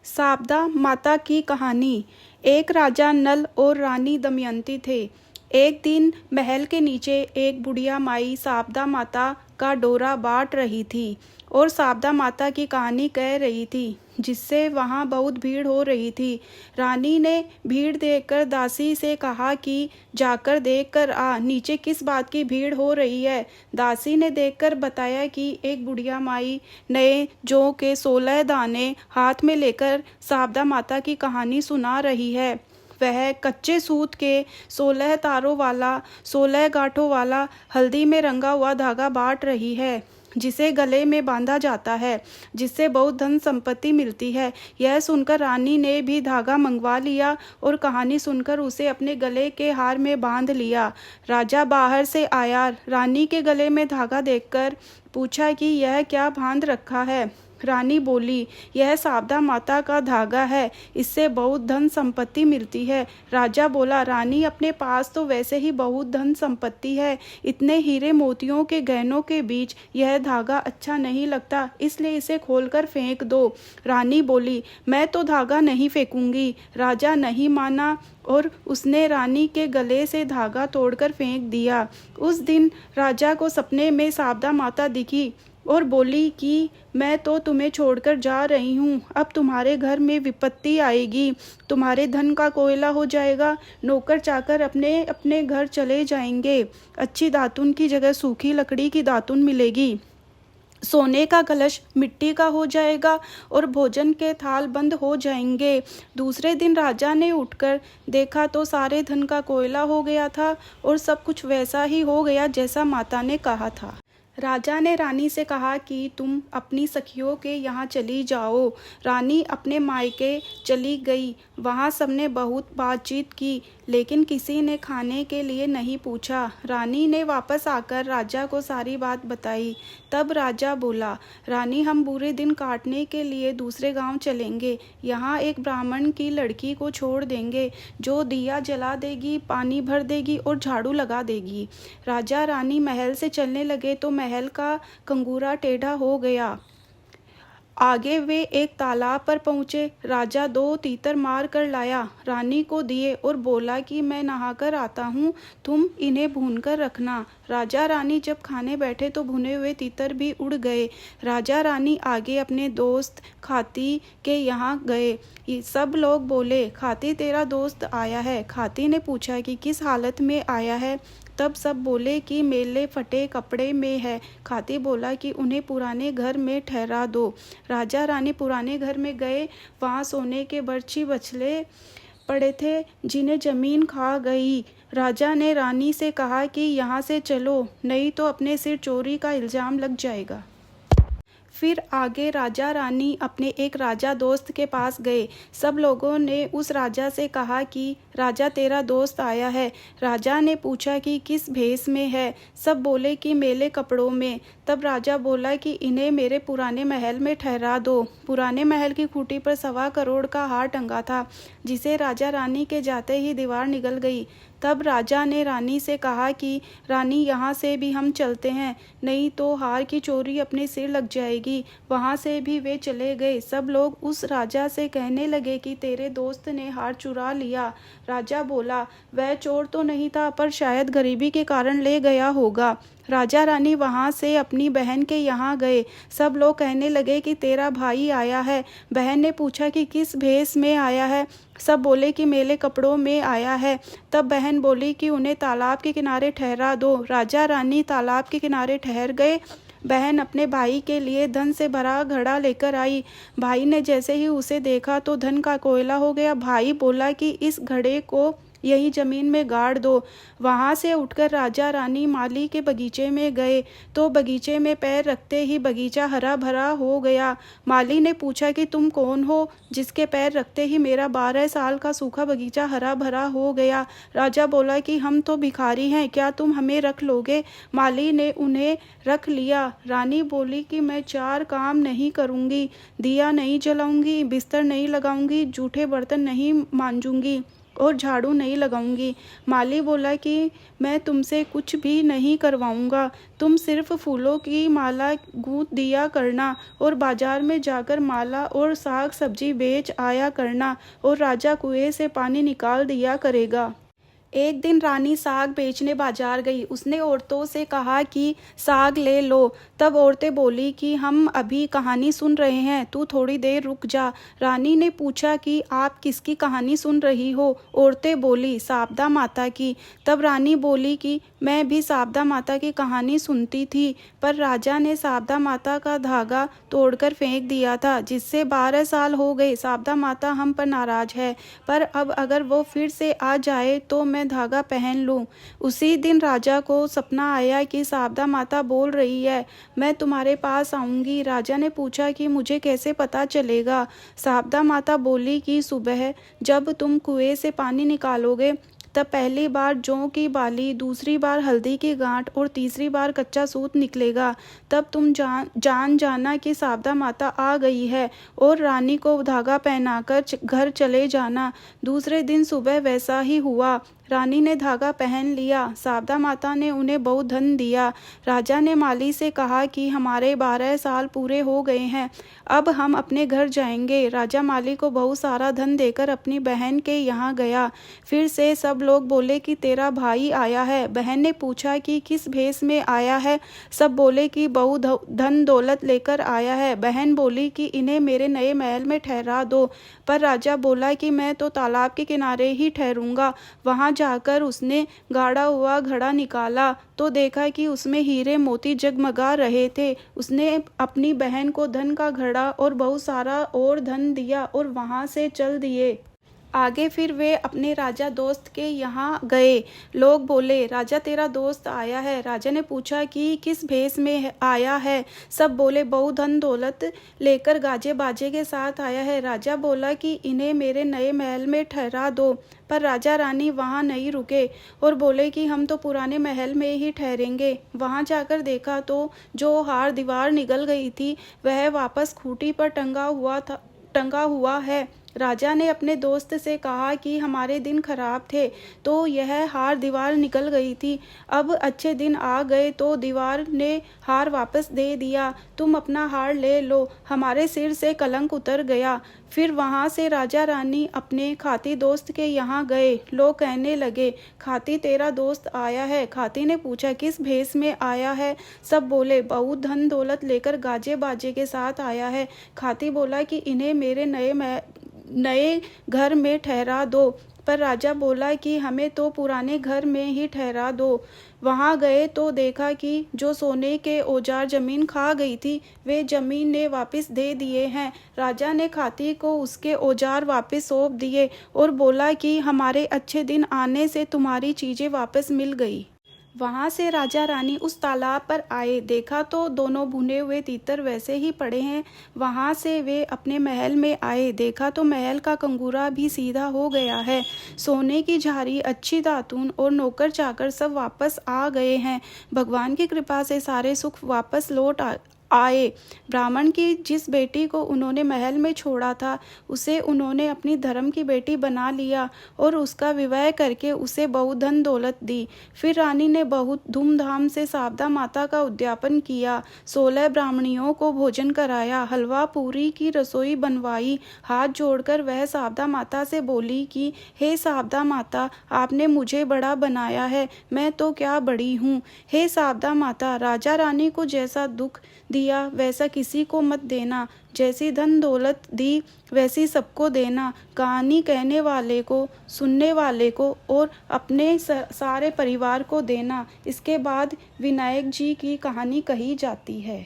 शारदा माता की कहानी। एक राजा नल और रानी दमयंती थे। एक दिन महल के नीचे एक बुढ़िया माई शारदा माता का डोरा बांट रही थी और शारदा माता की कहानी कह रही थी, जिससे वहाँ बहुत भीड़ हो रही थी। रानी ने भीड़ देखकर दासी से कहा कि जाकर देख कर आ, नीचे किस बात की भीड़ हो रही है। दासी ने देखकर बताया कि एक बुढ़िया माई नए जौ के 16 दाने हाथ में लेकर शारदा माता की कहानी सुना रही है। वह कच्चे सूत के 16 तारों वाला 16 गांठों वाला हल्दी में रंगा हुआ धागा बांट रही है, जिसे गले में बांधा जाता है, जिससे बहुत धन संपत्ति मिलती है। यह सुनकर रानी ने भी धागा मंगवा लिया और कहानी सुनकर उसे अपने गले के हार में बांध लिया। राजा बाहर से आया, रानी के गले में धागा देखकर पूछा कि यह क्या बांध रखा है। रानी बोली, यह शारदा माता का धागा है, इससे बहुत धन संपत्ति मिलती है। राजा बोला, रानी अपने पास तो वैसे ही बहुत धन संपत्ति है, इतने हीरे मोतियों के गहनों के बीच यह धागा अच्छा नहीं लगता, इसलिए इसे खोलकर फेंक दो। रानी बोली, मैं तो धागा नहीं फेंकूंगी। राजा नहीं माना और उसने रानी के गले से धागा तोड़कर फेंक दिया। उस दिन राजा को सपने में शारदा माता दिखी और बोली कि मैं तो तुम्हें छोड़कर जा रही हूँ, अब तुम्हारे घर में विपत्ति आएगी, तुम्हारे धन का कोयला हो जाएगा, नौकर चाकर अपने अपने घर चले जाएंगे, अच्छी दातुन की जगह सूखी लकड़ी की दातुन मिलेगी, सोने का कलश मिट्टी का हो जाएगा और भोजन के थाल बंद हो जाएंगे। दूसरे दिन राजा ने उठकर देखा तो सारे धन का कोयला हो गया था और सब कुछ वैसा ही हो गया जैसा माता ने कहा था। राजा ने रानी से कहा कि तुम अपनी सखियों के यहाँ चली जाओ। रानी अपने मायके चली गई। वहाँ सबने बहुत बातचीत की, लेकिन किसी ने खाने के लिए नहीं पूछा। रानी ने वापस आकर राजा को सारी बात बताई। तब राजा बोला, रानी, हम बुरे दिन काटने के लिए दूसरे गांव चलेंगे। यहाँ एक ब्राह्मण की लड़की को छोड़ देंगे, जो दिया जला देगी, पानी भर देगी और झाड़ू लगा देगी। राजा रानी महल से चलने लगे तो महल का कंगूरा टेढ़ा हो गया। आगे वे एक तालाब पर पहुंचे। राजा 2 तीतर मार कर लाया, रानी को दिए और बोला कि मैं नहाकर आता हूँ, तुम इन्हें भूनकर रखना। राजा रानी जब खाने बैठे तो भुने हुए तीतर भी उड़ गए। राजा रानी आगे अपने दोस्त खाती के यहाँ गए। सब लोग बोले, खाती तेरा दोस्त आया है। खाती ने पूछा कि किस हालत में आया है। तब सब बोले कि मेले फटे कपड़े में है। खाती बोला कि उन्हें पुराने घर में ठहरा दो। राजा रानी पुराने घर में गए। वहाँ सोने के बर्छी बछले पड़े थे, जिन्हें जमीन खा गई। राजा ने रानी से कहा कि यहाँ से चलो, नहीं तो अपने सिर चोरी का इल्जाम लग जाएगा। फिर आगे राजा रानी अपने एक राजा दोस्त के पास गए। सब लोगों ने उस राजा से कहा कि राजा, तेरा दोस्त आया है। राजा ने पूछा कि किस भेष में है। सब बोले कि मेले कपड़ों में। तब राजा बोला कि इन्हें मेरे पुराने महल में ठहरा दो। पुराने महल की खूंटी पर 1.25 करोड़ का हार टंगा था, जिसे राजा रानी के जाते ही दीवार निगल गई। तब राजा ने रानी से कहा कि रानी, यहाँ से भी हम चलते हैं, नहीं तो हार की चोरी अपने सिर लग जाएगी। वहाँ से भी वे चले गए। सब लोग उस राजा से कहने लगे कि तेरे दोस्त ने हार चुरा लिया। राजा बोला, वह चोर तो नहीं था, पर शायद गरीबी के कारण ले गया होगा। राजा रानी वहाँ से अपनी बहन के यहाँ गए। सब लोग कहने लगे कि तेरा भाई आया है। बहन ने पूछा कि किस भेष में आया है। सब बोले कि मेले कपड़ों में आया है। तब बहन बोली कि उन्हें तालाब के किनारे ठहरा दो। राजा रानी तालाब के किनारे ठहर गए। बहन अपने भाई के लिए धन से भरा घड़ा लेकर आई। भाई ने जैसे ही उसे देखा तो धन का कोयला हो गया। भाई बोला कि इस घड़े को यही जमीन में गाड़ दो। वहाँ से उठकर राजा रानी माली के बगीचे में गए तो बगीचे में पैर रखते ही बगीचा हरा भरा हो गया। माली ने पूछा कि तुम कौन हो, जिसके पैर रखते ही मेरा 12 साल का सूखा बगीचा हरा भरा हो गया। राजा बोला कि हम तो भिखारी हैं, क्या तुम हमें रख लोगे। माली ने उन्हें रख लिया। रानी बोली कि मैं 4 काम नहीं करूँगी, दिया नहीं जलाऊंगी, बिस्तर नहीं लगाऊंगी, जूठे बर्तन नहीं मांजूंगी, और झाड़ू नहीं लगाऊंगी। माली बोला कि मैं तुमसे कुछ भी नहीं करवाऊंगा, तुम सिर्फ फूलों की माला गूंथ दिया करना और बाजार में जाकर माला और साग सब्जी बेच आया करना और राजा कुएं से पानी निकाल दिया करेगा। एक दिन रानी साग बेचने बाजार गई। उसने औरतों से कहा कि साग ले लो। तब औरतें बोली कि हम अभी कहानी सुन रहे हैं, तू थोड़ी देर रुक जा। रानी ने पूछा कि आप किसकी कहानी सुन रही हो? औरतें बोली शारदा माता की। तब रानी बोली कि मैं भी शारदा माता की कहानी सुनती थी, पर राजा ने शारदा माता का धागा तोड़कर फेंक दिया था, जिससे 12 साल हो गए। शारदा माता हम पर नाराज है, पर अब अगर वो फिर से आ जाए तो मैं धागा पहन लूं। उसी दिन राजा को सपना आया कि शारदा माता बोल रही है, मैं तुम्हारे पास आऊंगी। राजा ने पूछा कि मुझे कैसे पता चलेगा? शारदा माता बोली कि सुबह जब तुम कुएं से पानी निकालोगे, तब पहली बार जौ की बाली, दूसरी बार हल्दी की गांठ और तीसरी बार कच्चा सूत निकलेगा। तब तुम जान जाना कि शारदा माता आ गई है और रानी को धागा पहनाकर घर चले जाना। दूसरे दिन सुबह वैसा ही हुआ। रानी ने धागा पहन लिया। शारदा माता ने उन्हें बहुत धन दिया। राजा ने माली से कहा कि हमारे 12 साल पूरे हो गए हैं, अब हम अपने घर जाएंगे। राजा माली को बहुत सारा धन देकर अपनी बहन के यहाँ गया। फिर से सब लोग बोले कि तेरा भाई आया है। बहन ने पूछा कि किस भेष में आया है? सब बोले कि बहुत धन दौलत लेकर आया है। बहन बोली कि इन्हें मेरे नए महल में ठहरा दो। पर राजा बोला कि मैं तो तालाब के किनारे ही ठहरूंगा। वहां जाकर उसने गाड़ा हुआ घड़ा निकाला तो देखा कि उसमें हीरे मोती जगमगा रहे थे। उसने अपनी बहन को धन का घड़ा और बहुत सारा और धन दिया और वहां से चल दिए। आगे फिर वे अपने राजा दोस्त के यहाँ गए। लोग बोले, राजा तेरा दोस्त आया है। राजा ने पूछा कि किस भेष में आया है? सब बोले, बहुत धन दौलत लेकर गाजे बाजे के साथ आया है। राजा बोला कि इन्हें मेरे नए महल में ठहरा दो। पर राजा रानी वहाँ नहीं रुके और बोले कि हम तो पुराने महल में ही ठहरेंगे। वहाँ जाकर देखा तो जो हार दीवार निगल गई थी वह वापस खूंटी पर टंगा हुआ है। राजा ने अपने दोस्त से कहा कि हमारे दिन खराब थे तो यह हार दीवार निकल गई थी, अब अच्छे दिन आ गए तो दीवार ने हार वापस दे दिया। तुम अपना हार ले लो, हमारे सिर से कलंक उतर गया। फिर वहां से राजा रानी अपने खाती दोस्त के यहाँ गए। लोग कहने लगे, खाती तेरा दोस्त आया है। खाती ने पूछा, किस भेष में आया है? सब बोले, बहुत धन दौलत लेकर गाजे बाजे के साथ आया है। खाती बोला कि इन्हें मेरे नए घर में ठहरा दो। पर राजा बोला कि हमें तो पुराने घर में ही ठहरा दो। वहां गए तो देखा कि जो सोने के औजार जमीन खा गई थी वे जमीन ने वापस दे दिए हैं। राजा ने खाती को उसके औजार वापस सौंप दिए और बोला कि हमारे अच्छे दिन आने से तुम्हारी चीजें वापस मिल गई। वहां से राजा रानी उस तालाब पर आए। देखा तो दोनों भुने हुए तीतर वैसे ही पड़े हैं। वहां से वे अपने महल में आए। देखा तो महल का कंगूरा भी सीधा हो गया है। सोने की झारी, अच्छी दातून और नौकर चाकर सब वापस आ गए हैं। भगवान की कृपा से सारे सुख वापस लौट आए। ब्राह्मण की जिस बेटी को उन्होंने महल में छोड़ा था उसे उन्होंने अपनी धर्म की बेटी बना लिया और उसका विवाह करके उसे बहुत धन दौलत दी। फिर रानी ने बहुत धूमधाम से शारदा माता का उद्यापन किया। 16 ब्राह्मणियों को भोजन कराया, हलवा पूरी की रसोई बनवाई। हाथ जोड़कर वह शारदा माता से बोली कि हे शारदा माता, आपने मुझे बड़ा बनाया है, मैं तो क्या बड़ी हूँ। हे शारदा माता, राजा रानी को जैसा दुख दिया वैसा किसी को मत देना, जैसी धन दौलत दी वैसी सबको देना। कहानी कहने वाले को, सुनने वाले को और अपने सारे परिवार को देना। इसके बाद विनायक जी की कहानी कही जाती है।